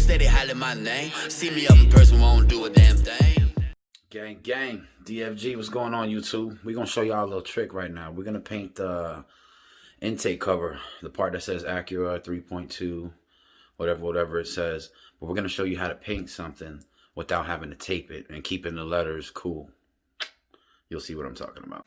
steady hollering my name. See me up in person, won't do a damn thing. Gang, gang. DFG, what's going on, YouTube? We're going to show y'all a little trick right now. We're going to paint the intake cover, the part that says Acura 3.2, whatever it says. But we're going to show you how to paint something without having to tape it and keeping the letters cool. You'll see what I'm talking about.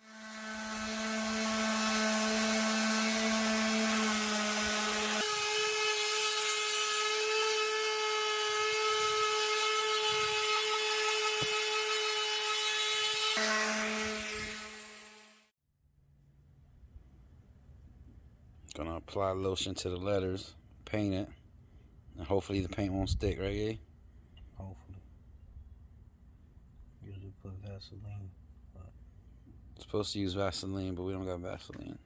Gonna apply lotion to the letters, paint it, and hopefully the paint won't stick, right, Ye? Hopefully. Usually put Vaseline, but Supposed to use Vaseline, but we don't got Vaseline.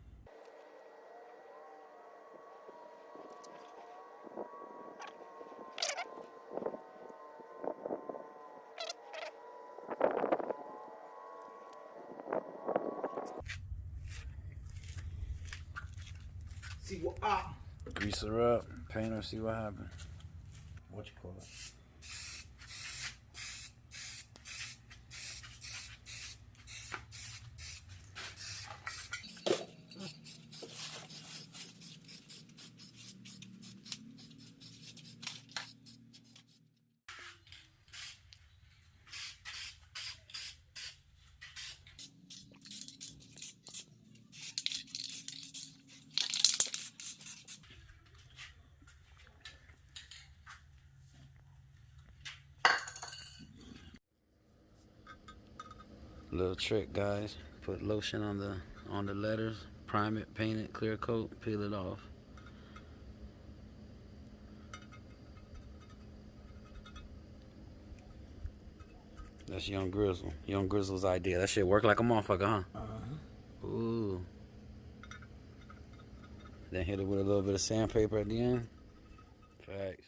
see what Grease her up, paint her, see what happens. what you call it. Little trick, guys. Put lotion on the letters, prime it, paint it, clear coat, peel it off. That's Young Grizzle. Young Grizzle's idea. That shit work like a motherfucker, huh? Ooh. Then hit it with a little bit of sandpaper at the end. Facts.